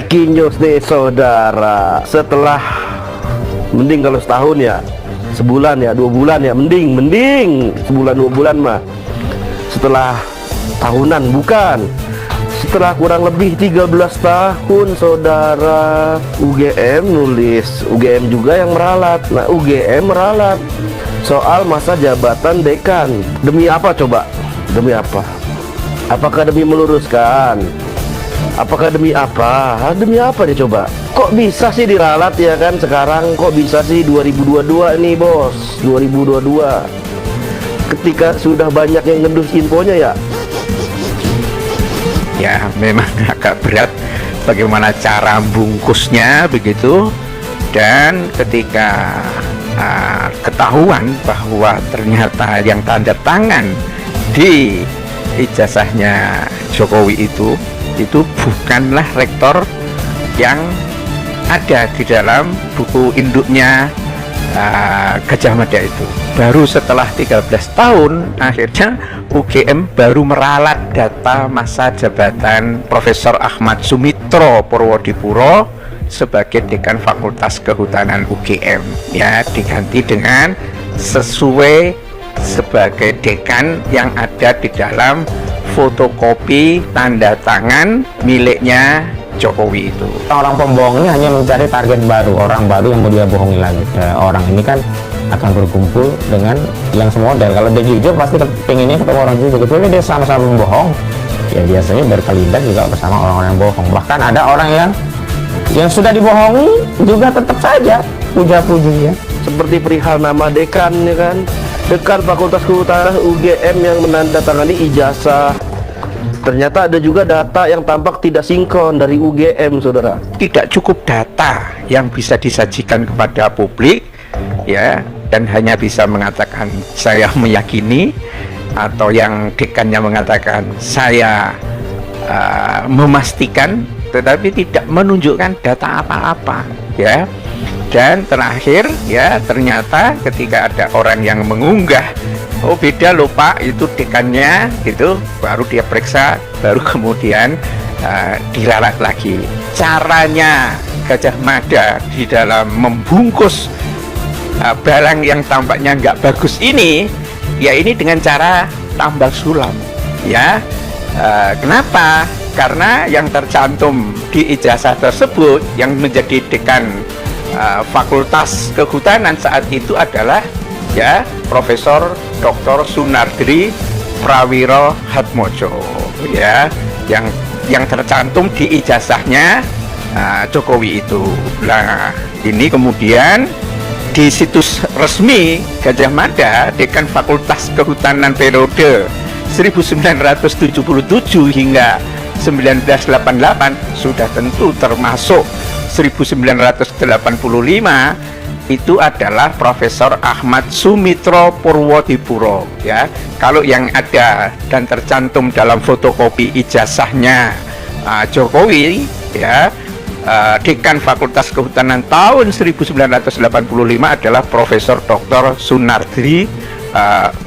breaking news nih saudara. Setelah mending kalau setahun ya, sebulan ya, 2 bulan ya, mending sebulan 2 bulan mah. Setelah tahunan bukan. Setelah kurang lebih 13 tahun saudara, UGM nulis, UGM juga yang meralat. Nah, UGM meralat soal masa jabatan dekan. Demi apa coba? Demi apa? Apakah demi meluruskan? Apakah demi apa? Demi apa nih coba? Kok bisa sih diralat ya kan sekarang? Kok bisa sih 2022 nih bos? 2022 ketika sudah banyak yang ngendus infonya ya. Ya memang agak berat bagaimana cara bungkusnya begitu. Dan ketika ketahuan bahwa ternyata yang tanda tangan di ijazahnya Jokowi itu bukanlah rektor yang ada di dalam buku induknya Gajah Mada itu. Baru setelah 13 tahun akhirnya UGM baru meralat data masa jabatan Profesor Ahmad Sumitro Purwodipuro sebagai Dekan Fakultas Kehutanan UGM, ya, diganti dengan sesuai sebagai dekan yang ada di dalam fotokopi tanda tangan miliknya Jokowi itu. Orang pembohong ini hanya mencari target baru, orang baru yang mau dia bohongi lagi. Orang ini kan akan berkumpul dengan yang semodel. Kalau dia jujur pasti pengennya ketemu orang jujur. Kecuali dia sama-sama membohong, ya biasanya berkelindan juga bersama orang-orang yang bohong. Bahkan ada orang yang sudah dibohongi juga tetap saja puja-pujinya. Seperti perihal nama dekan ya kan, Dekan Fakultas Kehutanan UGM yang menandatangani ijazah. Ternyata ada juga data yang tampak tidak sinkron dari UGM saudara. Tidak cukup data yang bisa disajikan kepada publik, ya, dan hanya bisa mengatakan saya meyakini, atau yang dekannya mengatakan saya memastikan, tetapi tidak menunjukkan data apa-apa, ya. Dan terakhir, ya, ternyata ketika ada orang yang mengunggah, oh beda loh Pak, itu dekannya gitu, baru dia periksa, baru kemudian diralat lagi. Caranya Gajah Mada di dalam membungkus barang yang tampaknya nggak bagus ini, ya ini dengan cara tambal sulam, ya. Kenapa? Karena yang tercantum di ijazah tersebut yang menjadi dekan Fakultas Kehutanan saat itu adalah, ya, Profesor Dr. Sunardri Prawiro Hatmojo, ya, yang tercantum di ijazahnya Jokowi itu. Nah, ini kemudian di situs resmi Gajah Mada, Dekan Fakultas Kehutanan periode 1977 hingga 1988 sudah tentu termasuk 1985 itu adalah Profesor Ahmad Sumitro Purwodipuro, ya. Kalau yang ada dan tercantum dalam fotokopi ijazahnya Jokowi, ya, Dekan Fakultas Kehutanan tahun 1985 adalah Profesor Dr. Sunardri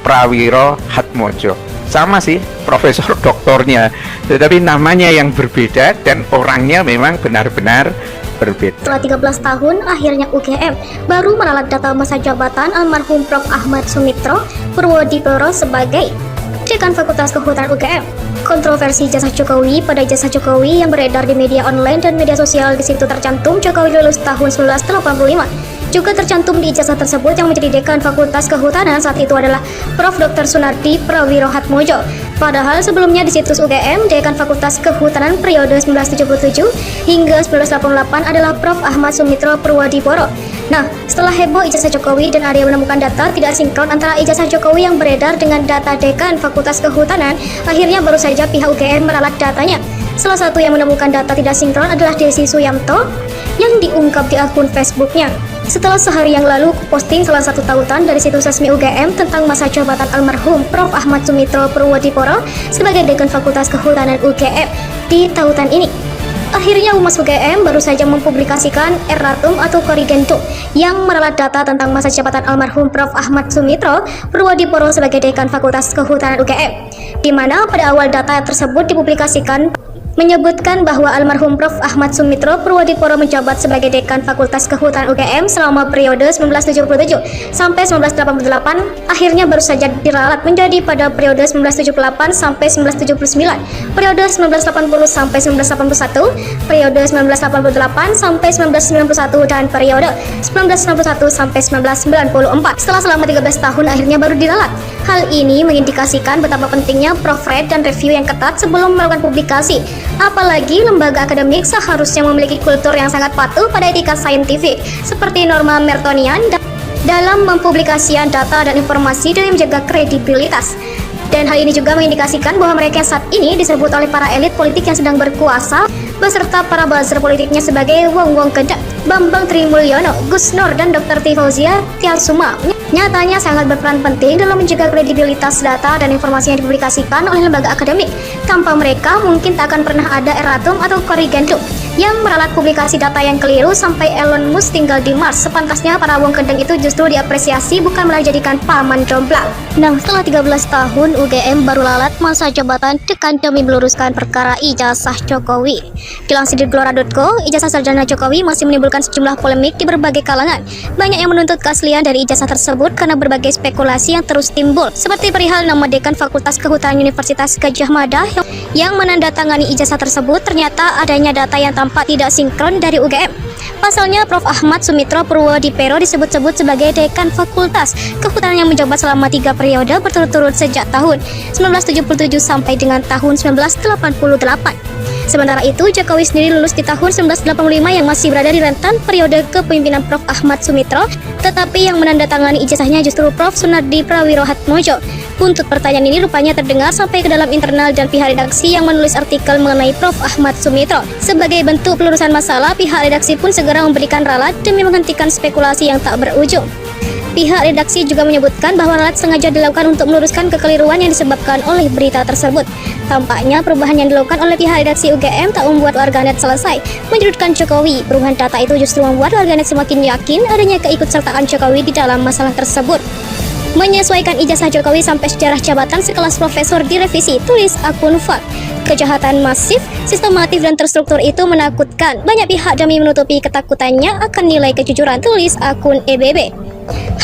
Prawiro Hatmojo. Sama sih profesor doktornya, tetapi namanya yang berbeda dan orangnya memang benar-benar berbeda. Setelah 13 tahun, akhirnya UGM baru meralat data masa jabatan almarhum Prof. Ahmad Sumitro Purwodipuro sebagai Dekan Fakultas Kehutanan UGM. Kontroversi ijazah Jokowi. Pada ijazah Jokowi yang beredar di media online dan media sosial, di situ tercantum Jokowi lulus tahun 1985. Juga tercantum di ijazah tersebut yang menjadi Dekan Fakultas Kehutanan saat itu adalah Prof. Dr. Sunardi Prawiro Hatmojo. Padahal sebelumnya di situs UGM, Dekan Fakultas Kehutanan periode 1977 hingga 1988 adalah Prof. Ahmad Sumitro Purwodipuro. Nah, setelah heboh ijazah Jokowi dan ada yang menemukan data tidak sinkron antara ijazah Jokowi yang beredar dengan data Dekan Fakultas Kehutanan, akhirnya baru saja pihak UGM meralat datanya. Salah satu yang menemukan data tidak sinkron adalah Desi Suyamto yang diungkap di akun Facebooknya. Setelah sehari yang lalu posting salah satu tautan dari situs resmi UGM tentang masa jabatan almarhum Prof. Ahmad Sumitro Purwodipuro sebagai Dekan Fakultas Kehutanan UGM. Di tautan ini, akhirnya Humas UGM baru saja mempublikasikan erratum atau korrigendum yang meralat data tentang masa jabatan almarhum Prof. Ahmad Sumitro Purwodipuro sebagai Dekan Fakultas Kehutanan UGM, di mana pada awal data tersebut dipublikasikan menyebutkan bahwa almarhum Prof. Ahmad Sumitro Purwodipuro menjabat sebagai Dekan Fakultas Kehutanan UGM selama periode 1977 sampai 1988, akhirnya baru saja diralat menjadi pada periode 1978 sampai 1979, periode 1980 sampai 1981, periode 1988 sampai 1991, dan periode 1991 sampai 1994. Setelah selama 13 tahun akhirnya baru diralat. Hal ini mengindikasikan betapa pentingnya proofread dan review yang ketat sebelum melakukan publikasi. Apalagi lembaga akademik seharusnya memiliki kultur yang sangat patuh pada etika saintifik seperti norma Mertonian dalam mempublikasikan data dan informasi demi menjaga kredibilitas. Dan hal ini juga mengindikasikan bahwa mereka yang saat ini disebut oleh para elit politik yang sedang berkuasa beserta para buzzer politiknya sebagai Wong Kedak, Bambang Trimulyono, Gus Nur, dan Dr. T. Fauzia Tiasuma nyatanya sangat berperan penting dalam menjaga kredibilitas data dan informasi yang dipublikasikan oleh lembaga akademik. Tanpa mereka mungkin tak akan pernah ada erratum atau korrigendum yang meralat publikasi data yang keliru sampai Elon Musk tinggal di Mars. Sepantasnya para wong kendeng itu justru diapresiasi, bukan malah jadikan paman jomblang. Nah, setelah 13 tahun UGM baru lalat masa jabatan tekan demi meluruskan perkara ijazah Jokowi. Dilansir di Glora.co, ijazah sarjana Jokowi masih menimbulkan sejumlah polemik di berbagai kalangan. Banyak yang menuntut keaslian dari ijazah tersebut karena berbagai spekulasi yang terus timbul, seperti perihal nama Dekan Fakultas Kehutanan Universitas Gadjah Mada yang menandatangani ijazah tersebut ternyata adanya data yang tampak tidak sinkron dari UGM. Pasalnya, Prof. Ahmad Sumitro Purwodipuro disebut-sebut sebagai Dekan Fakultas Kehutanan yang menjabat selama 3 periode berturut-turut sejak tahun 1977 sampai dengan tahun 1988. Sementara itu, Jokowi sendiri lulus di tahun 1985 yang masih berada di rentan periode kepemimpinan Prof. Ahmad Sumitro, tetapi yang menandatangani ijazahnya justru Prof. Sunardi Prawirohatmojo. Buntut pertanyaan ini rupanya terdengar sampai ke dalam internal dan pihak redaksi yang menulis artikel mengenai Prof. Ahmad Sumitro. Sebagai bentuk pelurusan masalah, pihak redaksi pun segera memberikan ralat demi menghentikan spekulasi yang tak berujung. Pihak redaksi juga menyebutkan bahwa ralat sengaja dilakukan untuk meluruskan kekeliruan yang disebabkan oleh berita tersebut. Tampaknya perubahan yang dilakukan oleh pihak redaksi UGM tak membuat warganet selesai menyudutkan Jokowi. Perubahan data itu justru membuat warganet semakin yakin adanya keikutsertaan Jokowi di dalam masalah tersebut. Menyesuaikan ijazah Jokowi sampai sejarah jabatan sekelas profesor direvisi, tulis akun FAK. Kejahatan masif, sistematif, dan terstruktur itu menakutkan. Banyak pihak demi menutupi ketakutannya akan nilai kejujuran, tulis akun EBB.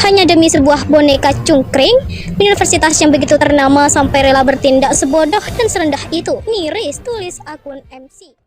Hanya demi sebuah boneka cungkring, universitas yang begitu ternama sampai rela bertindak sebodoh dan serendah itu. Miris, tulis akun MC.